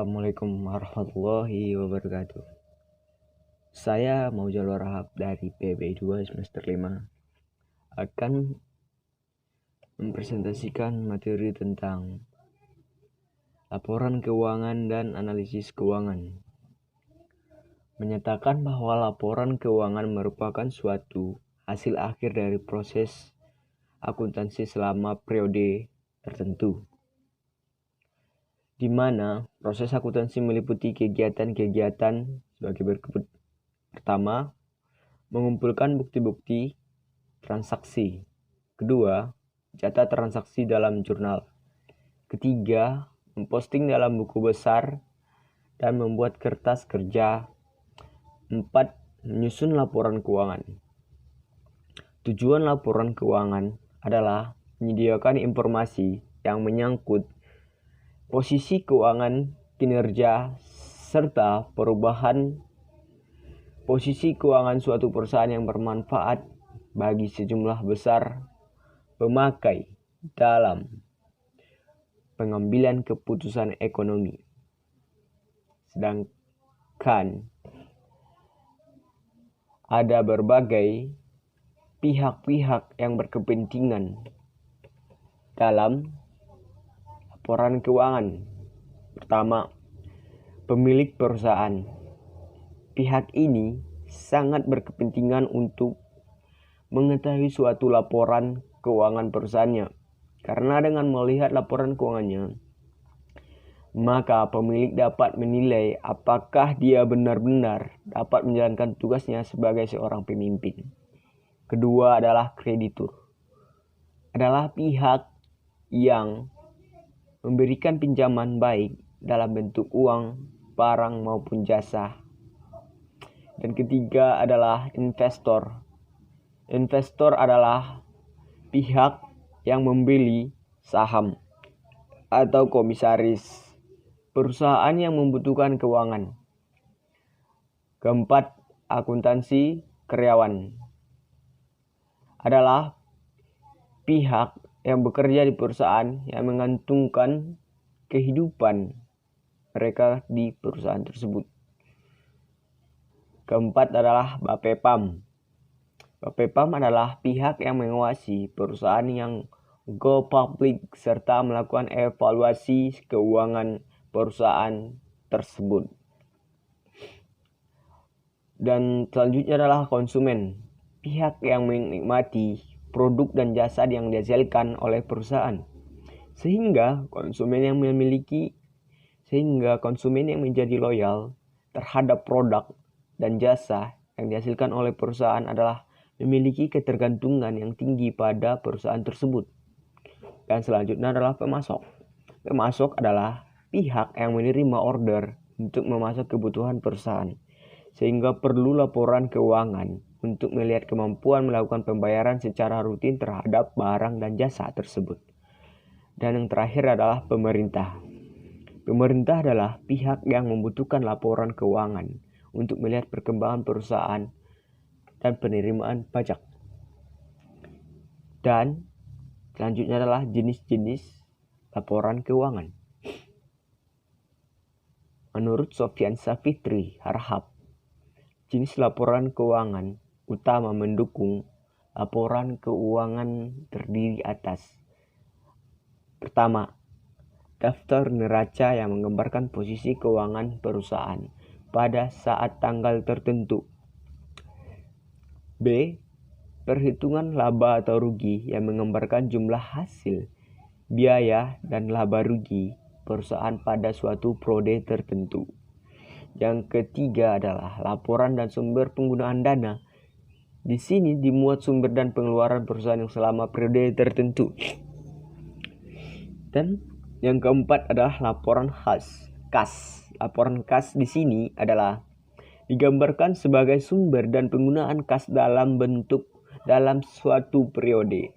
Assalamualaikum warahmatullahi wabarakatuh. Saya Maujal Warahab dari PB2 semester 5 akan mempresentasikan materi tentang laporan keuangan dan analisis keuangan. Menyatakan bahwa laporan keuangan merupakan suatu hasil akhir dari proses akuntansi selama periode tertentu, di mana proses akuntansi meliputi kegiatan-kegiatan sebagai berikut. Pertama, mengumpulkan bukti-bukti transaksi. Kedua, catat transaksi dalam jurnal. Ketiga, memposting dalam buku besar dan membuat kertas kerja. 4. Menyusun laporan keuangan. Tujuan laporan keuangan adalah menyediakan informasi yang menyangkut posisi keuangan, kinerja, serta perubahan posisi keuangan suatu perusahaan yang bermanfaat bagi sejumlah besar pemakai dalam pengambilan keputusan ekonomi. Sedangkan ada berbagai pihak-pihak yang berkepentingan dalam laporan keuangan. Pertama, pemilik perusahaan. Pihak ini sangat berkepentingan untuk mengetahui suatu laporan keuangan perusahaannya, karena dengan melihat laporan keuangannya, maka pemilik dapat menilai apakah dia benar-benar dapat menjalankan tugasnya sebagai seorang pemimpin. Kedua adalah kreditur. Adalah pihak yang memberikan pinjaman baik dalam bentuk uang, barang maupun jasa. Dan ketiga adalah investor. Investor adalah pihak yang membeli saham atau komisaris perusahaan yang membutuhkan keuangan. Keempat, akuntansi karyawan. Adalah pihak yang bekerja di perusahaan yang menggantungkan kehidupan mereka di perusahaan tersebut. Keempat adalah Bapepam. Bapepam adalah pihak yang mengawasi perusahaan yang go public serta melakukan evaluasi keuangan perusahaan tersebut. Dan selanjutnya adalah konsumen. Pihak yang menikmati produk dan jasa yang dihasilkan oleh perusahaan. Sehingga konsumen yang menjadi loyal terhadap produk dan jasa yang dihasilkan oleh perusahaan adalah memiliki ketergantungan yang tinggi pada perusahaan tersebut. Dan selanjutnya adalah pemasok. Pemasok adalah pihak yang menerima order untuk memasak kebutuhan perusahaan, sehingga perlu laporan keuangan untuk melihat kemampuan melakukan pembayaran secara rutin terhadap barang dan jasa tersebut. Dan yang terakhir adalah pemerintah. Pemerintah adalah pihak yang membutuhkan laporan keuangan untuk melihat perkembangan perusahaan dan penerimaan pajak. Dan selanjutnya adalah jenis-jenis laporan keuangan. Menurut Sofyan Safitri Harhab, jenis laporan keuangan utama mendukung laporan keuangan terdiri atas: pertama, daftar neraca yang menggambarkan posisi keuangan perusahaan pada saat tanggal tertentu. B. Perhitungan laba atau rugi yang menggambarkan jumlah hasil, biaya, dan laba rugi perusahaan pada suatu periode tertentu. Yang ketiga adalah laporan dan sumber penggunaan dana. Di sini dimuat sumber dan pengeluaran perusahaan yang selama periode tertentu. Dan yang keempat adalah laporan kas. Laporan kas di sini adalah digambarkan sebagai sumber dan penggunaan kas dalam suatu periode.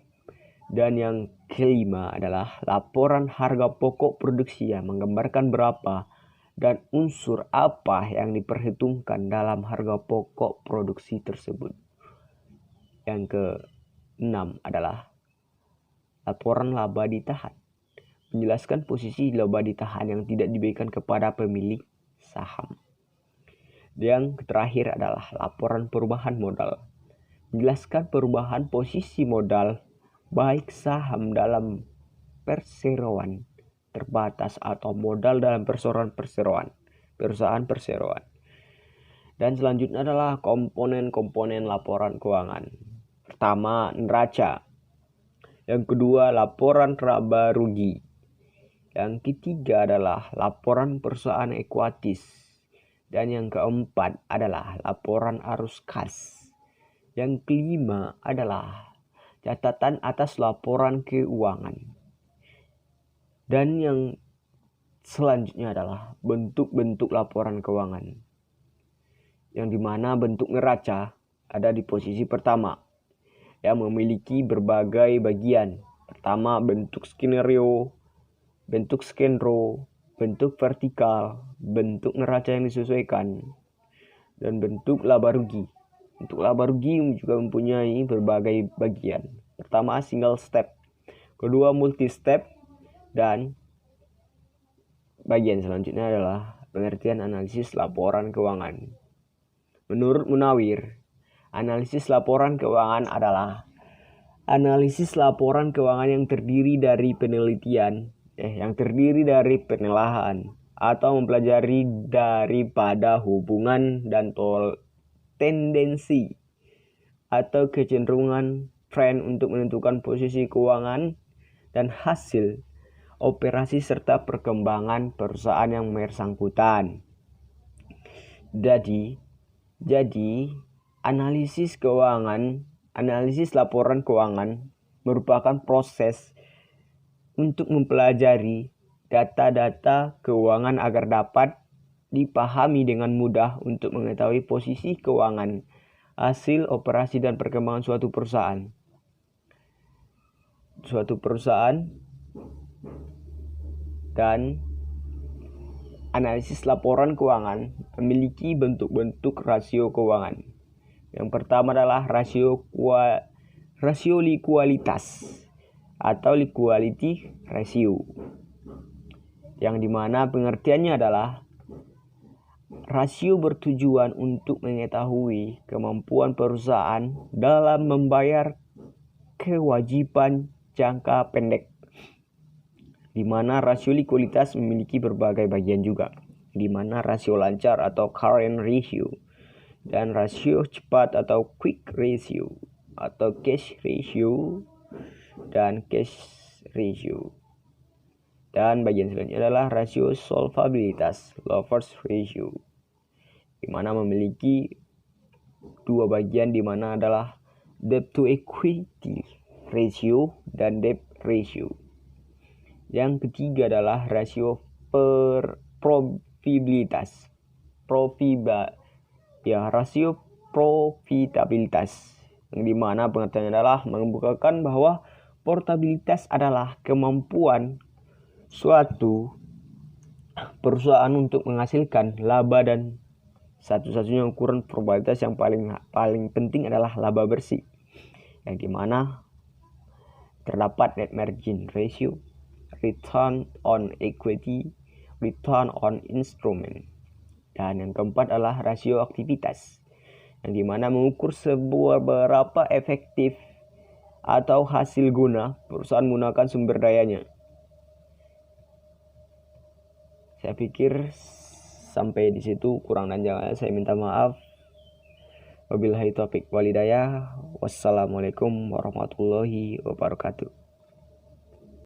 Dan yang kelima adalah laporan harga pokok produksi yang menggambarkan berapa dan unsur apa yang diperhitungkan dalam harga pokok produksi tersebut. Yang keenam adalah laporan laba ditahan. menjelaskan posisi laba ditahan yang tidak diberikan kepada pemilik saham. Yang terakhir adalah laporan perubahan modal. Menjelaskan perubahan posisi modal baik saham dalam perseroan terbatas atau modal dalam perusahaan perseroan. Dan selanjutnya adalah komponen-komponen laporan keuangan. Pertama, neraca. Yang kedua, laporan laba rugi. Yang ketiga adalah laporan perusahaan ekuitas. Dan yang keempat adalah laporan arus kas. Yang kelima adalah catatan atas laporan keuangan. Dan yang selanjutnya adalah bentuk-bentuk laporan keuangan. Yang dimana bentuk neraca ada di posisi pertama, yang memiliki berbagai bagian. Pertama, bentuk skenario, bentuk skenro, bentuk vertikal, bentuk neraca yang disesuaikan, dan bentuk laba rugi. Bentuk laba rugi juga mempunyai berbagai bagian. Pertama, single step. Kedua, multi step. Dan bagian selanjutnya adalah pengertian analisis laporan keuangan. Menurut Munawir, analisis laporan keuangan adalah analisis laporan keuangan yang terdiri dari penelitian, penelaahan, atau mempelajari daripada hubungan dan tendensi atau kecenderungan tren untuk menentukan posisi keuangan dan hasil operasi serta perkembangan perusahaan yang bersangkutan. Jadi, analisis laporan keuangan merupakan proses untuk mempelajari data-data keuangan agar dapat dipahami dengan mudah untuk mengetahui posisi keuangan, hasil operasi dan perkembangan suatu perusahaan. Dan analisis laporan keuangan memiliki bentuk-bentuk rasio keuangan. Yang pertama adalah rasio likualitas atau liquidity ratio, yang dimana pengertiannya adalah rasio bertujuan untuk mengetahui kemampuan perusahaan dalam membayar kewajiban jangka pendek, di mana rasio likuiditas memiliki berbagai bagian juga, di mana rasio lancar atau current ratio, dan rasio cepat atau quick ratio, atau cash ratio, dan cash ratio. Dan bagian selanjutnya adalah rasio solvabilitas, leverage ratio, di mana memiliki dua bagian, di mana adalah debt to equity ratio dan debt ratio. Yang ketiga adalah rasio rasio profitabilitas, yang dimana pengertiannya adalah mengemukakan bahwa profitabilitas adalah kemampuan suatu perusahaan untuk menghasilkan laba, dan satu-satunya ukuran probabilitas yang paling penting adalah laba bersih, yang dimana terdapat net margin ratio, return on equity, return on instrument. Dan yang keempat adalah rasio aktivitas, yang dimana mengukur seberapa efektif atau hasil guna perusahaan menggunakan sumber dayanya. Saya pikir sampai di situ, kurang dan jangan saya minta maaf. Wabillahi taufiq walhidayah. Wassalamualaikum warahmatullahi wabarakatuh.